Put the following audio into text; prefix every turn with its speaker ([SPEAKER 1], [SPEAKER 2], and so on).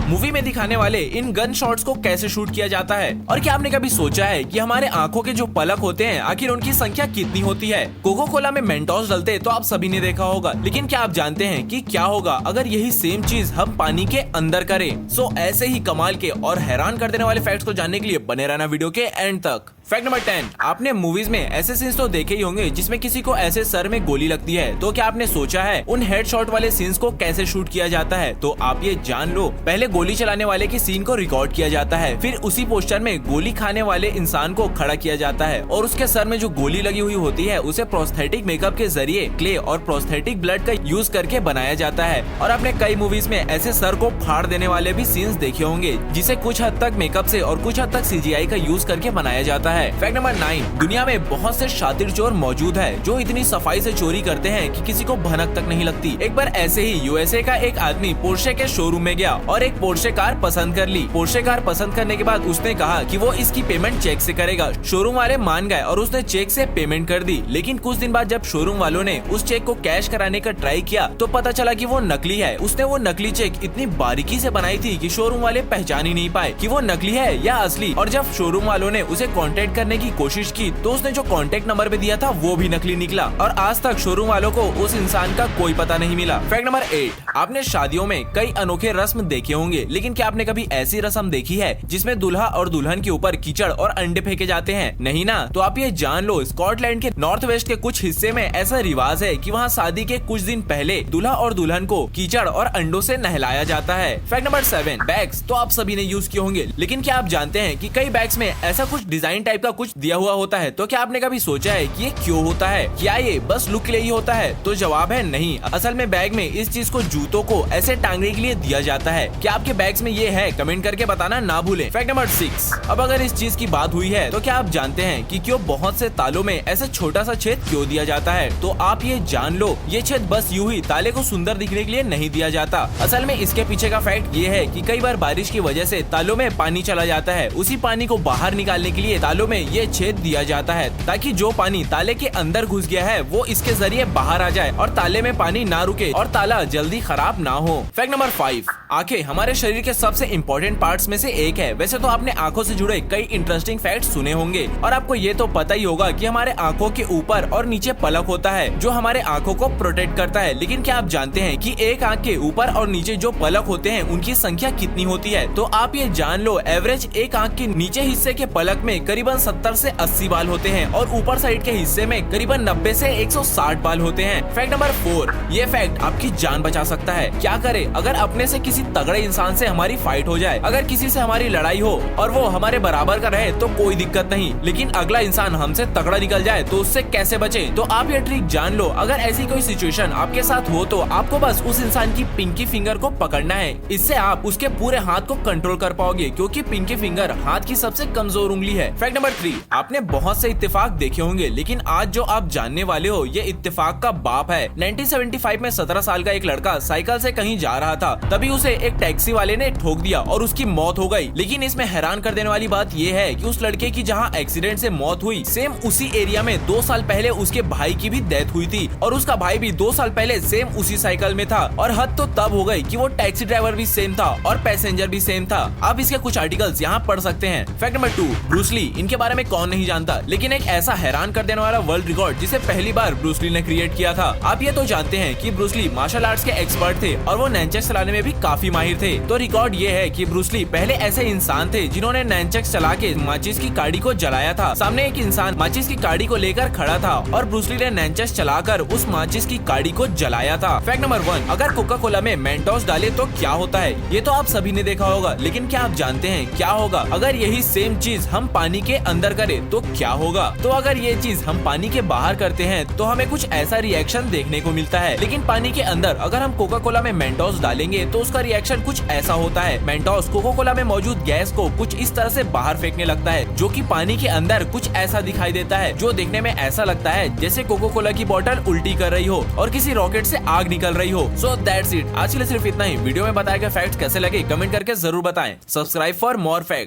[SPEAKER 1] Movie में दिखाने वाले इन गन शॉट्स को कैसे शूट किया जाता है, और क्या आपने कभी सोचा है कि हमारे आंखों के जो पलक होते हैं आखिर उनकी संख्या कितनी होती है। कोको कोला में मेंटोस डलते तो आप सभी ने देखा होगा, लेकिन क्या आप जानते हैं कि क्या होगा अगर यही सेम चीज हम पानी के अंदर करें। सो ऐसे ही कमाल के और हैरान कर देने वाले फैक्ट्स को जानने के लिए बने रहना वीडियो के एंड तक। फैक्ट नंबर 10, आपने मूवीज में ऐसे सीन्स तो देखे ही होंगे जिसमें किसी को ऐसे सर में गोली लगती है। तो क्या आपने सोचा है उन हेडशॉट वाले सीन्स को कैसे शूट किया जाता है? तो आप ये जान लो, पहले गोली चलाने वाले के सीन को रिकॉर्ड किया जाता है, फिर उसी पोस्टर में गोली खाने वाले इंसान को खड़ा किया जाता है और उसके सर में जो गोली लगी हुई होती है उसे प्रोस्थेटिक मेकअप के जरिए क्ले और प्रोस्थेटिक ब्लड का यूज करके बनाया जाता है। और आपने कई मूवीज में ऐसे सर को फाड़ देने वाले भी सीन्स देखे होंगे जिसे कुछ हद तक मेकअप से और कुछ हद तक CGI का यूज करके बनाया जाता है। फैक्ट नंबर 9, दुनिया में बहुत से शातिर चोर मौजूद है जो इतनी सफाई से चोरी करते हैं कि किसी को भनक तक नहीं लगती। एक बार ऐसे ही USA का एक आदमी पोर्शे के शोरूम में गया और एक पोर्शे कार पसंद कर ली। पोर्शे कार पसंद करने के बाद उसने कहा कि वो इसकी पेमेंट चेक से करेगा। शोरूम वाले मान गए और उसने चेक से पेमेंट कर दी। लेकिन कुछ दिन बाद जब शोरूम वालों ने उस चेक को कैश कराने का ट्राई किया तो पता चला कि वो नकली है। उसने वो नकली चेक इतनी बारीकी से बनाई थी कि शोरूम वाले पहचान ही नहीं पाए कि वो नकली है या असली। और जब शोरूम वालों ने उसे कांटेक्ट करने की कोशिश की तो उसने जो कांटेक्ट नंबर भी दिया था वो भी नकली निकला और आज तक शोरूम वालों को उस इंसान का कोई पता नहीं मिला। फैक्ट नंबर 8, आपने शादियों में कई अनोखे रस्म देखे होंगे, लेकिन क्या आपने कभी ऐसी रस्म देखी है जिसमें दूल्हा और दुल्हन के ऊपर कीचड़ और अंडे फेंके जाते हैं? नहीं ना? तो आप ये जान लो, स्कॉटलैंड के नॉर्थ वेस्ट के कुछ हिस्से में ऐसा रिवाज है कि वहाँ शादी के कुछ दिन पहले दूल्हा और दुल्हन को कीचड़ और अंडों से नहलाया जाता है। फैक्ट नंबर 7, बैग्स तो आप सभी ने यूज किए होंगे, लेकिन क्या आप जानते हैं कि कई बैग्स में ऐसा कुछ डिजाइन टाइप का कुछ दिया हुआ होता है? तो क्या आपने कभी सोचा है कि ये क्यों होता है? क्या ये बस लुक के लिए ही होता है? तो जवाब है नहीं। असल में बैग में इस चीज को जूतों को ऐसे टांगने के लिए दिया जाता है। क्या आपके बैग्स में ये है? कमेंट करके बताना ना भूलें। फैक्ट नंबर 6, अब अगर इस चीज की बात हुई है तो क्या आप जानते हैं कि क्यों बहुत से तालों में ऐसे छोटा सा छेद क्यों दिया जाता है? तो आप ये जान लो, ये छेद बस यूं ही ताले को सुंदर दिखने के लिए नहीं दिया जाता। असल में इसके पीछे का फैक्ट ये है कि कई बार बारिश की वजह से तालों में पानी चला जाता है। उसी पानी को बाहर निकालने के लिए तालों में ये छेद दिया जाता है ताकि जो पानी ताले के अंदर घुस गया है वो इसके जरिए बाहर आ जाए और ताले में पानी ना रुके और ताला जल्दी खराब ना हो। फैक्ट नंबर 5, आंखें हमारे शरीर के सबसे इम्पोर्टेंट पार्ट्स में से एक है। वैसे तो आपने आंखों से जुड़े कई इंटरेस्टिंग फैक्ट्स सुने होंगे और आपको ये तो पता ही होगा कि हमारे आंखों के ऊपर और नीचे पलक होता है जो हमारे आंखों को प्रोटेक्ट करता है। लेकिन क्या आप जानते हैं कि एक आंख के ऊपर और नीचे जो पलक होते हैं उनकी संख्या कितनी होती है? तो आप ये जान लो, एवरेज एक आंख के नीचे हिस्से के पलक में करीबन 70 से 80 बाल होते हैं और ऊपर साइड के हिस्से में करीबन 90 से 160 बाल होते हैं। फैक्ट नंबर 4, ये फैक्ट आपकी जान बचा सकता है। क्या करे अगर अपने से किसी तगड़े इंसान से हमारी फाइट हो जाए? अगर किसी से हमारी लड़ाई हो और वो हमारे बराबर का रहे तो कोई दिक्कत नहीं, लेकिन अगला इंसान हमसे तगड़ा निकल जाए तो उससे कैसे बचे? तो आप ये ट्रिक जान लो। अगर ऐसी कोई सिचुएशन आपके साथ हो तो आपको बस उस इंसान की पिंकी फिंगर को पकड़ना है। इससे आप उसके पूरे हाथ को कंट्रोल कर पाओगे क्योंकि पिंकी फिंगर हाथ की सबसे कमजोर उंगली है। फैक्ट नंबर 3, आपने बहुत से इत्तेफाक देखे होंगे, लेकिन आज जो आप जानने वाले हो ये इत्तेफाक का बाप है। 1975 में 17 साल का एक लड़का साइकिल से कहीं जा रहा था, तभी उसे एक टैक्सी वाले ने ठोक दिया और उसकी मौत हो गई। लेकिन इसमें हैरान कर देने वाली बात ये है कि उस लड़के की जहां एक्सीडेंट से मौत हुई, सेम उसी एरिया में 2 साल पहले उसके भाई की भी डेथ हुई थी और उसका भाई भी 2 साल पहले सेम उसी साइकिल में था। और हद तो तब हो गई कि वो टैक्सी ड्राइवर भी सेम था और पैसेंजर भी सेम था। आप इसके कुछ आर्टिकल्स यहाँ पढ़ सकते हैं। फैक्ट नंबर 2, ब्रूस ली, इनके बारे में कौन नहीं जानता, लेकिन एक ऐसा हैरान कर देने वाला वर्ल्ड रिकॉर्ड जिसे पहली बार ब्रूस ली ने क्रिएट किया था। आप ये तो जानते हैं कि ब्रूस ली मार्शल आर्ट्स के एक्सपर्ट थे और वो नैनचक्स चलाने में भी काफी माहिर थे। तो रिकॉर्ड ये है कि ब्रूस ली पहले ऐसे इंसान थे जिन्होंने नैनचक्स चला के माचिस की काड़ी को जलाया था। सामने एक इंसान माचिस की काड़ी को लेकर खड़ा था और ब्रूस ली ने नैनचक्स चलाकर उस माचिस की काड़ी को जलाया था। फैक्ट नंबर 1, अगर कोका कोला में मेंटोस डाले तो क्या होता है? ये तो आप सभी ने देखा होगा, लेकिन क्या आप जानते हैं क्या होगा अगर यही सेम चीज हम पानी के अंदर करें तो क्या होगा? तो अगर ये चीज हम पानी के बाहर करते हैं तो हमें कुछ ऐसा रिएक्शन देखने को मिलता है, लेकिन पानी के अंदर अगर हम कोका कोला में मेंटोस डालेंगे तो उसका रिएक्शन कुछ ऐसा होता है। मेंटोस कोका कोला में मौजूद गैस को कुछ इस तरह से बाहर फेंकने लगता है जो कि पानी के अंदर कुछ ऐसा दिखाई देता है जो देखने में ऐसा लगता है जैसे कोका कोला की बोतल उल्टी कर रही हो और किसी रॉकेट से आग निकल रही हो। सो दैट्स इट, आज के लिए सिर्फ इतना ही। वीडियो में बताए गए फैक्ट्स कैसे लगे कमेंट करके जरूर बताएं। Subscribe for more facts.